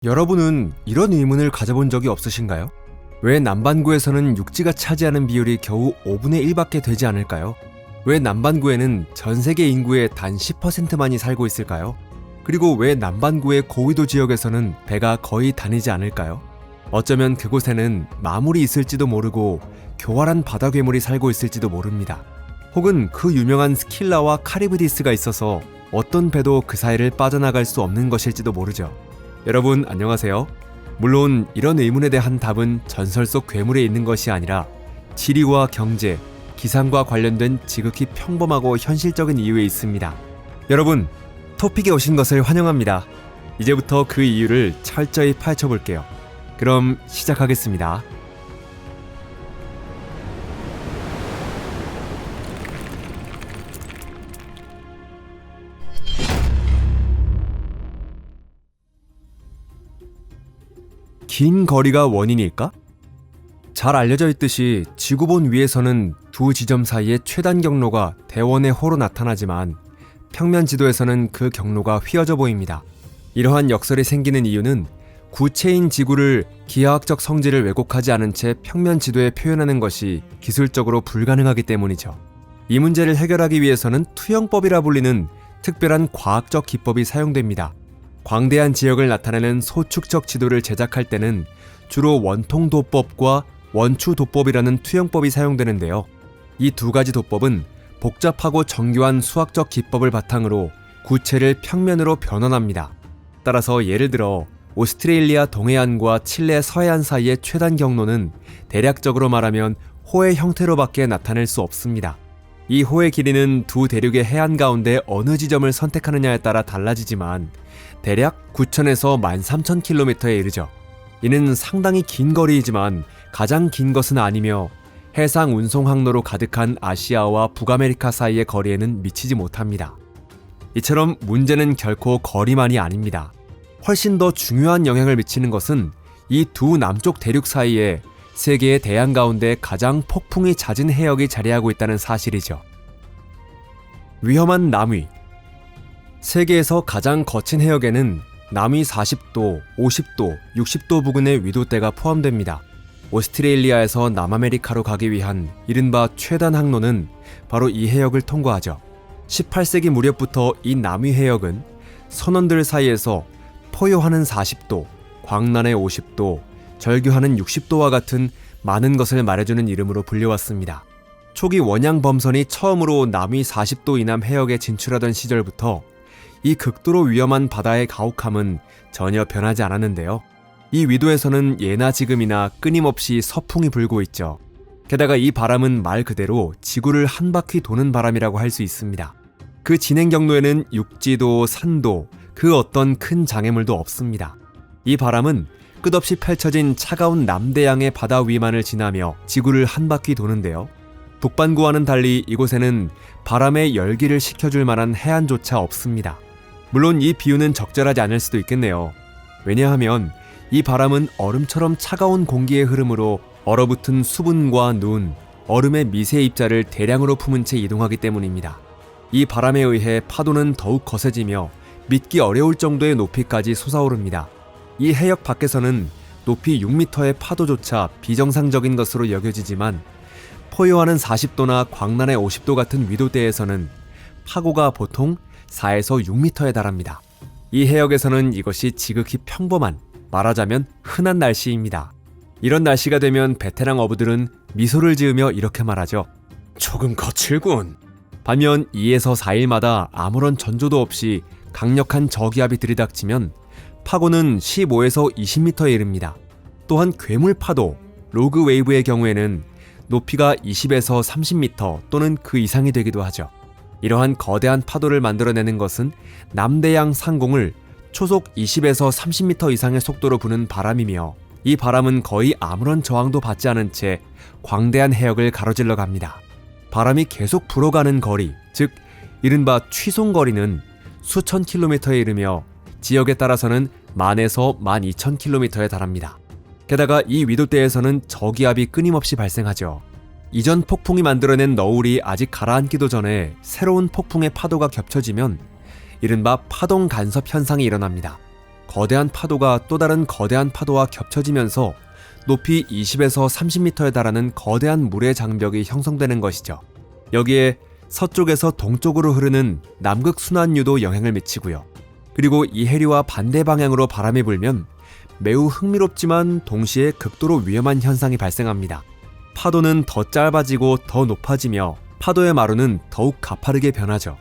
여러분은 이런 의문을 가져본 적이 없으신가요? 왜 남반구에서는 육지가 차지하는 비율이 겨우 5분의 1밖에 되지 않을까요? 왜 남반구에는 전 세계 인구의 단 10%만이 살고 있을까요? 그리고 왜 남반구의 고위도 지역에서는 배가 거의 다니지 않을까요? 어쩌면 그곳에는 마물이 있을지도 모르고 교활한 바다 괴물이 살고 있을지도 모릅니다. 혹은 그 유명한 스킬라와 카리브디스가 있어서 어떤 배도 그 사이를 빠져나갈 수 없는 것일지도 모르죠. 여러분 안녕하세요. 물론 이런 의문에 대한 답은 전설 속 괴물에 있는 것이 아니라 지리와 경제, 기상과 관련된 지극히 평범하고 현실적인 이유에 있습니다. 여러분, 토픽에 오신 것을 환영합니다. 이제부터 그 이유를 철저히 파헤쳐볼게요. 그럼 시작하겠습니다. 긴 거리가 원인일까? 잘 알려져 있듯이 지구본 위에서는 두 지점 사이의 최단 경로가 대원의 호로 나타나지만 평면 지도에서는 그 경로가 휘어져 보입니다. 이러한 역설이 생기는 이유는 구체인 지구를 기하학적 성질을 왜곡하지 않은 채 평면 지도에 표현하는 것이 기술적으로 불가능하기 때문이죠. 이 문제를 해결하기 위해서는 투영법이라 불리는 특별한 과학적 기법이 사용됩니다. 광대한 지역을 나타내는 소축적 지도를 제작할 때는 주로 원통도법과 원추도법이라는 투영법이 사용되는데요. 이 두 가지 도법은 복잡하고 정교한 수학적 기법을 바탕으로 구체를 평면으로 변환합니다. 따라서 예를 들어 오스트레일리아 동해안과 칠레 서해안 사이의 최단 경로는 대략적으로 말하면 호의 형태로밖에 나타낼 수 없습니다. 이 호의 길이는 두 대륙의 해안 가운데 어느 지점을 선택하느냐에 따라 달라지지만 대략 9,000에서 13,000km에 이르죠. 이는 상당히 긴 거리이지만 가장 긴 것은 아니며 해상 운송 항로로 가득한 아시아와 북아메리카 사이의 거리에는 미치지 못합니다. 이처럼 문제는 결코 거리만이 아닙니다. 훨씬 더 중요한 영향을 미치는 것은 이 두 남쪽 대륙 사이에 세계의 대양 가운데 가장 폭풍이 잦은 해역이 자리하고 있다는 사실이죠. 위험한 남위. 세계에서 가장 거친 해역에는 남위 40도, 50도, 60도 부근의 위도대가 포함됩니다. 오스트레일리아에서 남아메리카로 가기 위한 이른바 최단 항로는 바로 이 해역을 통과하죠. 18세기 무렵부터 이 남위 해역은 선원들 사이에서 포효하는 40도, 광란의 50도, 절규하는 60도와 같은 많은 것을 말해주는 이름으로 불려왔습니다. 초기 원양 범선이 처음으로 남위 40도 이남 해역에 진출하던 시절부터 이 극도로 위험한 바다의 가혹함은 전혀 변하지 않았는데요. 이 위도에서는 예나 지금이나 끊임없이 서풍이 불고 있죠. 게다가 이 바람은 말 그대로 지구를 한 바퀴 도는 바람이라고 할 수 있습니다. 그 진행 경로에는 육지도, 산도, 그 어떤 큰 장애물도 없습니다. 이 바람은 끝없이 펼쳐진 차가운 남대양의 바다 위만을 지나며 지구를 한 바퀴 도는데요. 북반구와는 달리 이곳에는 바람의 열기를 식혀줄 만한 해안조차 없습니다. 물론 이 비유는 적절하지 않을 수도 있겠네요. 왜냐하면 이 바람은 얼음처럼 차가운 공기의 흐름으로 얼어붙은 수분과 눈, 얼음의 미세 입자를 대량으로 품은 채 이동하기 때문입니다. 이 바람에 의해 파도는 더욱 거세지며 믿기 어려울 정도의 높이까지 솟아오릅니다. 이 해역 밖에서는 높이 6m의 파도조차 비정상적인 것으로 여겨지지만 포효하는 40도나 광란의 50도 같은 위도대에서는 파고가 보통 4에서 6m에 달합니다. 이 해역에서는 이것이 지극히 평범한, 말하자면 흔한 날씨입니다. 이런 날씨가 되면 베테랑 어부들은 미소를 지으며 이렇게 말하죠. 조금 거칠군. 반면 2에서 4일마다 아무런 전조도 없이 강력한 저기압이 들이닥치면 파고는 15에서 20m에 이릅니다. 또한 괴물 파도, 로그 웨이브의 경우에는 높이가 20에서 30m 또는 그 이상이 되기도 하죠. 이러한 거대한 파도를 만들어내는 것은 남대양 상공을 초속 20에서 30m 이상의 속도로 부는 바람이며 이 바람은 거의 아무런 저항도 받지 않은 채 광대한 해역을 가로질러 갑니다. 바람이 계속 불어가는 거리, 즉 이른바 취송거리는 수천 킬로미터에 이르며 지역에 따라서는 10,000에서 12,000km에 달합니다. 게다가 이 위도대에서는 저기압이 끊임없이 발생하죠. 이전 폭풍이 만들어낸 너울이 아직 가라앉기도 전에 새로운 폭풍의 파도가 겹쳐지면 이른바 파동 간섭 현상이 일어납니다. 거대한 파도가 또 다른 거대한 파도와 겹쳐지면서 높이 20에서 30m에 달하는 거대한 물의 장벽이 형성되는 것이죠. 여기에 서쪽에서 동쪽으로 흐르는 남극 순환류도 영향을 미치고요. 그리고 이 해류와 반대 방향으로 바람이 불면 매우 흥미롭지만 동시에 극도로 위험한 현상이 발생합니다. 파도는 더 짧아지고 더 높아지며 파도의 마루는 더욱 가파르게 변하죠.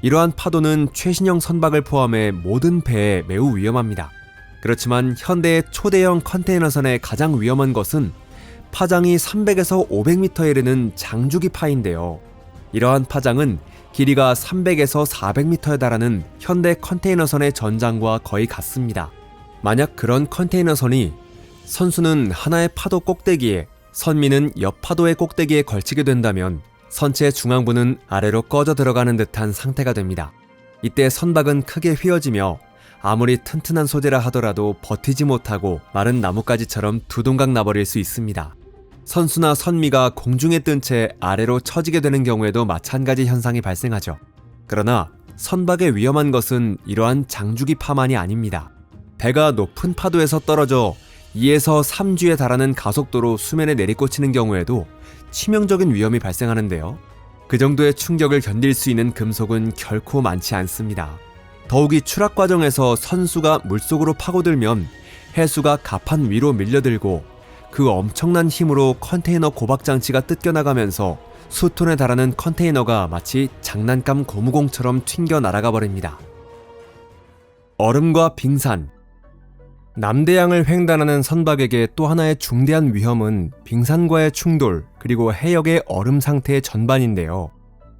이러한 파도는 최신형 선박을 포함해 모든 배에 매우 위험합니다. 그렇지만 현대의 초대형 컨테이너선의 가장 위험한 것은 파장이 300에서 500m에 이르는 장주기파인데요. 이러한 파장은 길이가 300에서 400m에 달하는 현대 컨테이너선의 전장과 거의 같습니다. 만약 그런 컨테이너선이 선수는 하나의 파도 꼭대기에, 선미는 옆 파도의 꼭대기에 걸치게 된다면 선체의 중앙부는 아래로 꺼져 들어가는 듯한 상태가 됩니다. 이때 선박은 크게 휘어지며 아무리 튼튼한 소재라 하더라도 버티지 못하고 마른 나뭇가지처럼 두동강 나버릴 수 있습니다. 선수나 선미가 공중에 뜬 채 아래로 처지게 되는 경우에도 마찬가지 현상이 발생하죠. 그러나 선박의 위험한 것은 이러한 장주기파만이 아닙니다. 배가 높은 파도에서 떨어져 2에서 3G에 달하는 가속도로 수면에 내리꽂히는 경우에도 치명적인 위험이 발생하는데요. 그 정도의 충격을 견딜 수 있는 금속은 결코 많지 않습니다. 더욱이 추락 과정에서 선수가 물속으로 파고들면 해수가 갑판 위로 밀려들고 그 엄청난 힘으로 컨테이너 고박장치가 뜯겨나가면서 수톤에 달하는 컨테이너가 마치 장난감 고무공처럼 튕겨 날아가 버립니다. 얼음과 빙산. 남대양을 횡단하는 선박에게 또 하나의 중대한 위험은 빙산과의 충돌 그리고 해역의 얼음 상태의 전반인데요.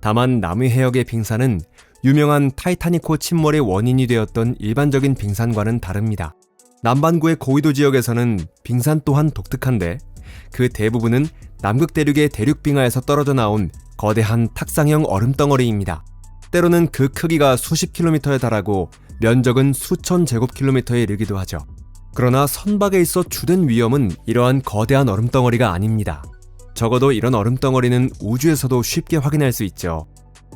다만 남위 해역의 빙산은 유명한 타이타닉호 침몰의 원인이 되었던 일반적인 빙산과는 다릅니다. 남반구의 고위도 지역에서는 빙산 또한 독특한데 그 대부분은 남극 대륙의 대륙빙하에서 떨어져 나온 거대한 탁상형 얼음덩어리입니다. 때로는 그 크기가 수십 킬로미터에 달하고 면적은 수천 제곱킬로미터에 이르기도 하죠. 그러나 선박에 있어 주된 위험은 이러한 거대한 얼음덩어리가 아닙니다. 적어도 이런 얼음덩어리는 우주에서도 쉽게 확인할 수 있죠.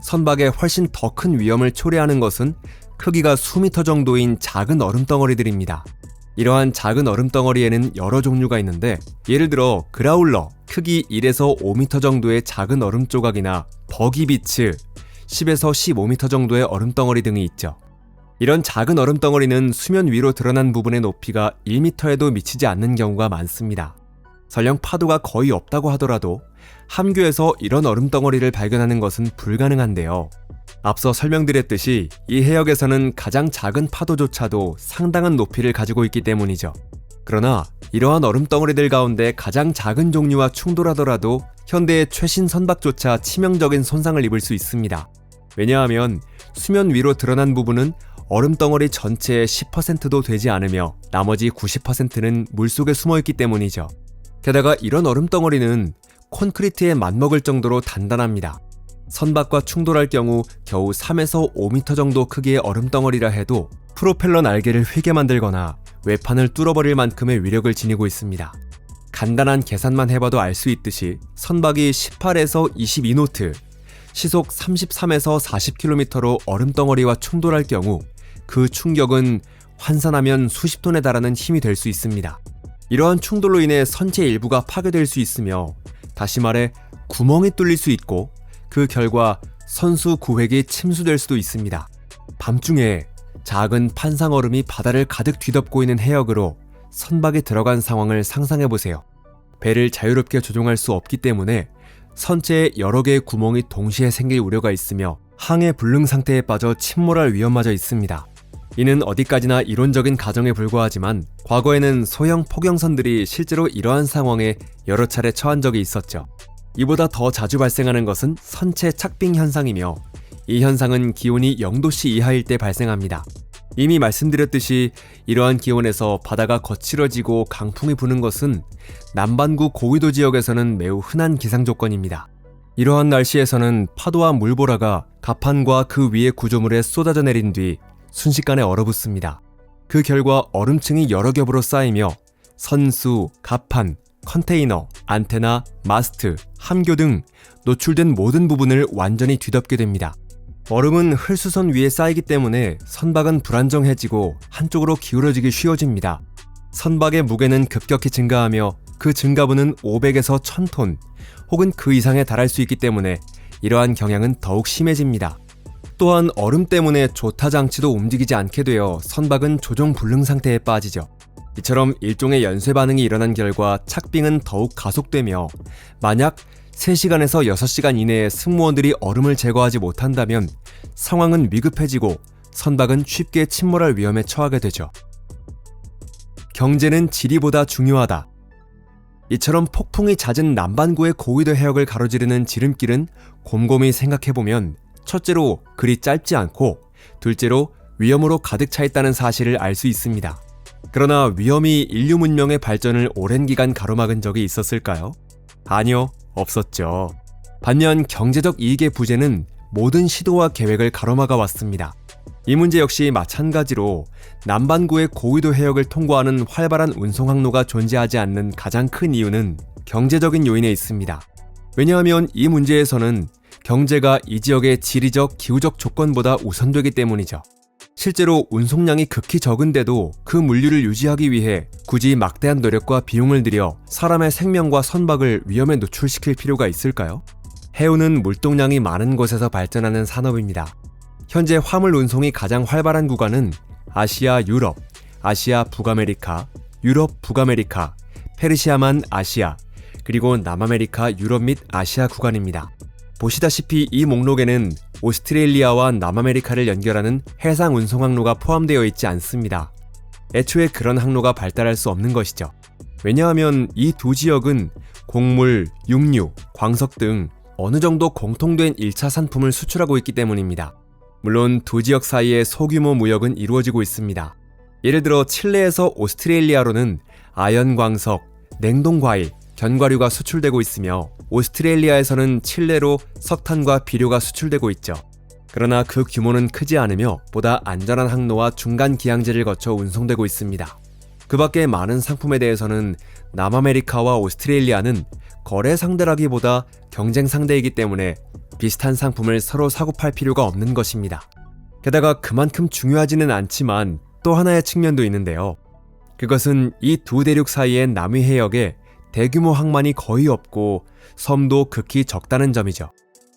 선박에 훨씬 더 큰 위험을 초래하는 것은 크기가 수미터 정도인 작은 얼음덩어리들입니다. 이러한 작은 얼음덩어리에는 여러 종류가 있는데 예를 들어 그라울러, 크기 1에서 5m 정도의 작은 얼음 조각이나 버기비츠, 10에서 15m 정도의 얼음덩어리 등이 있죠. 이런 작은 얼음덩어리는 수면 위로 드러난 부분의 높이가 1m에도 미치지 않는 경우가 많습니다. 설령 파도가 거의 없다고 하더라도 함교에서 이런 얼음덩어리를 발견하는 것은 불가능한데요. 앞서 설명드렸듯이 이 해역에서는 가장 작은 파도조차도 상당한 높이를 가지고 있기 때문이죠. 그러나 이러한 얼음덩어리들 가운데 가장 작은 종류와 충돌하더라도 현대의 최신 선박조차 치명적인 손상을 입을 수 있습니다. 왜냐하면 수면 위로 드러난 부분은 얼음덩어리 전체의 10%도 되지 않으며 나머지 90%는 물속에 숨어있기 때문이죠. 게다가 이런 얼음덩어리는 콘크리트에 맞먹을 정도로 단단합니다. 선박과 충돌할 경우 겨우 3에서 5m 정도 크기의 얼음덩어리라 해도 프로펠러 날개를 휘게 만들거나 외판을 뚫어버릴 만큼의 위력을 지니고 있습니다. 간단한 계산만 해봐도 알 수 있듯이 선박이 18에서 22노트, 시속 33에서 40km로 얼음덩어리와 충돌할 경우 그 충격은 환산하면 수십 톤에 달하는 힘이 될 수 있습니다. 이러한 충돌로 인해 선체 일부가 파괴될 수 있으며 다시 말해 구멍이 뚫릴 수 있고 그 결과 선수 구획이 침수될 수도 있습니다. 밤중에 작은 판상 얼음이 바다를 가득 뒤덮고 있는 해역으로 선박이 들어간 상황을 상상해보세요. 배를 자유롭게 조종할 수 없기 때문에 선체에 여러 개의 구멍이 동시에 생길 우려가 있으며 항해 불능 상태에 빠져 침몰할 위험마저 있습니다. 이는 어디까지나 이론적인 가정에 불과하지만 과거에는 소형 포경선들이 실제로 이러한 상황에 여러 차례 처한 적이 있었죠. 이보다 더 자주 발생하는 것은 선체 착빙 현상이며 이 현상은 기온이 0도씨 이하일 때 발생합니다. 이미 말씀드렸듯이 이러한 기온에서 바다가 거칠어지고 강풍이 부는 것은 남반구 고위도 지역에서는 매우 흔한 기상 조건입니다. 이러한 날씨에서는 파도와 물보라가 갑판과 그 위의 구조물에 쏟아져 내린 뒤 순식간에 얼어붙습니다. 그 결과 얼음층이 여러 겹으로 쌓이며 선수, 갑판, 컨테이너, 안테나, 마스트, 함교 등 노출된 모든 부분을 완전히 뒤덮게 됩니다. 얼음은 흘수선 위에 쌓이기 때문에 선박은 불안정해지고 한쪽으로 기울어지기 쉬워집니다. 선박의 무게는 급격히 증가하며 그 증가분은 500에서 1000톤 혹은 그 이상에 달할 수 있기 때문에 이러한 경향은 더욱 심해집니다. 또한 얼음 때문에 조타 장치도 움직이지 않게 되어 선박은 조종 불능 상태에 빠지죠. 이처럼 일종의 연쇄 반응이 일어난 결과 착빙은 더욱 가속되며 만약 3시간에서 6시간 이내에 승무원들이 얼음을 제거하지 못한다면 상황은 위급해지고 선박은 쉽게 침몰할 위험에 처하게 되죠. 경제는 지리보다 중요하다. 이처럼 폭풍이 잦은 남반구의 고위도 해역을 가로지르는 지름길은 곰곰이 생각해보면 첫째로 그리 짧지 않고 둘째로 위험으로 가득 차 있다는 사실을 알 수 있습니다. 그러나 위험이 인류 문명의 발전을 오랜 기간 가로막은 적이 있었을까요? 아니요, 없었죠. 반면 경제적 이익의 부재는 모든 시도와 계획을 가로막아 왔습니다. 이 문제 역시 마찬가지로 남반구의 고위도 해역을 통과하는 활발한 운송 항로가 존재하지 않는 가장 큰 이유는 경제적인 요인에 있습니다. 왜냐하면 이 문제에서는 경제가 이 지역의 지리적, 기후적 조건보다 우선되기 때문이죠. 실제로 운송량이 극히 적은데도 그 물류를 유지하기 위해 굳이 막대한 노력과 비용을 들여 사람의 생명과 선박을 위험에 노출시킬 필요가 있을까요? 해운은 물동량이 많은 곳에서 발전하는 산업입니다. 현재 화물 운송이 가장 활발한 구간은 아시아 유럽, 아시아 북아메리카, 유럽 북아메리카, 페르시아만 아시아, 그리고 남아메리카 유럽 및 아시아 구간입니다. 보시다시피 이 목록에는 오스트레일리아와 남아메리카를 연결하는 해상 운송 항로가 포함되어 있지 않습니다. 애초에 그런 항로가 발달할 수 없는 것이죠. 왜냐하면 이 두 지역은 곡물, 육류, 광석 등 어느 정도 공통된 1차 산품을 수출하고 있기 때문입니다. 물론 두 지역 사이에 소규모 무역은 이루어지고 있습니다. 예를 들어 칠레에서 오스트레일리아로는 아연 광석, 냉동 과일, 견과류가 수출되고 있으며 오스트레일리아에서는 칠레로 석탄과 비료가 수출되고 있죠. 그러나 그 규모는 크지 않으며 보다 안전한 항로와 중간 기항제를 거쳐 운송되고 있습니다. 그 밖에 많은 상품에 대해서는 남아메리카와 오스트레일리아는 거래 상대라기보다 경쟁 상대이기 때문에 비슷한 상품을 서로 사고팔 필요가 없는 것입니다. 게다가 그만큼 중요하지는 않지만 또 하나의 측면도 있는데요. 그것은 이 두 대륙 사이의 남위 해역에 대규모 항만이 거의 없고 섬도 극히 적다는 점이죠.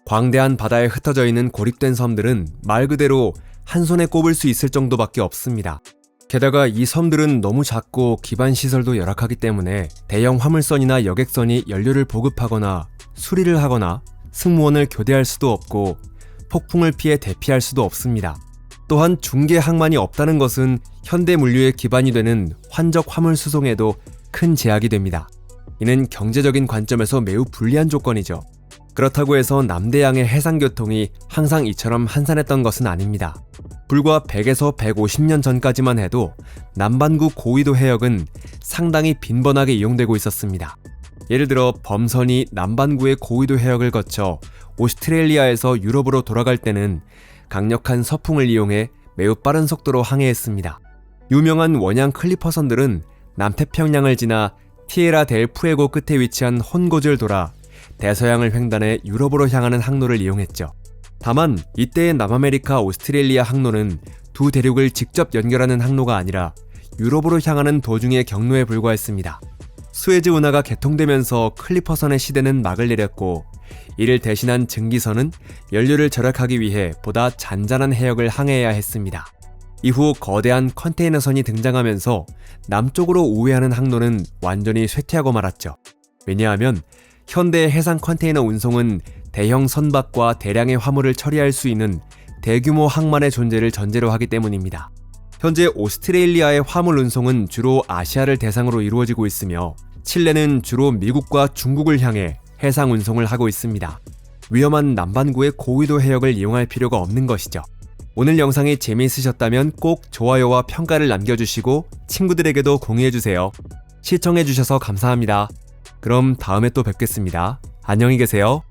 광대한 바다에 흩어져 있는 고립된 섬들은 말 그대로 한 손에 꼽을 수 있을 정도밖에 없습니다. 게다가 이 섬들은 너무 작고 기반 시설도 열악하기 때문에 대형 화물선이나 여객선이 연료를 보급하거나 수리를 하거나 승무원을 교대할 수도 없고 폭풍을 피해 대피할 수도 없습니다. 또한 중개 항만이 없다는 것은 현대 물류의 기반이 되는 환적 화물 수송에도 큰 제약이 됩니다. 이는 경제적인 관점에서 매우 불리한 조건이죠. 그렇다고 해서 남대양의 해상교통이 항상 이처럼 한산했던 것은 아닙니다. 불과 100에서 150년 전까지만 해도 남반구 고위도 해역은 상당히 빈번하게 이용되고 있었습니다. 예를 들어 범선이 남반구의 고위도 해역을 거쳐 오스트레일리아에서 유럽으로 돌아갈 때는 강력한 서풍을 이용해 매우 빠른 속도로 항해했습니다. 유명한 원양 클리퍼선들은 남태평양을 지나 티에라 델 푸에고 끝에 위치한 혼고즈를 돌아 대서양을 횡단해 유럽으로 향하는 항로를 이용했죠. 다만 이때의 남아메리카 오스트레일리아 항로는 두 대륙을 직접 연결하는 항로가 아니라 유럽으로 향하는 도중의 경로에 불과했습니다. 수에즈 운하가 개통되면서 클리퍼선의 시대는 막을 내렸고 이를 대신한 증기선은 연료를 절약하기 위해 보다 잔잔한 해역을 항해해야 했습니다. 이후 거대한 컨테이너선이 등장하면서 남쪽으로 우회하는 항로는 완전히 쇠퇴하고 말았죠. 왜냐하면 현대의 해상 컨테이너 운송은 대형 선박과 대량의 화물을 처리할 수 있는 대규모 항만의 존재를 전제로 하기 때문입니다. 현재 오스트레일리아의 화물 운송은 주로 아시아를 대상으로 이루어지고 있으며 칠레는 주로 미국과 중국을 향해 해상 운송을 하고 있습니다. 위험한 남반구의 고위도 해역을 이용할 필요가 없는 것이죠. 오늘 영상이 재미있으셨다면 꼭 좋아요와 평가를 남겨주시고 친구들에게도 공유해주세요. 시청해주셔서 감사합니다. 그럼 다음에 또 뵙겠습니다. 안녕히 계세요.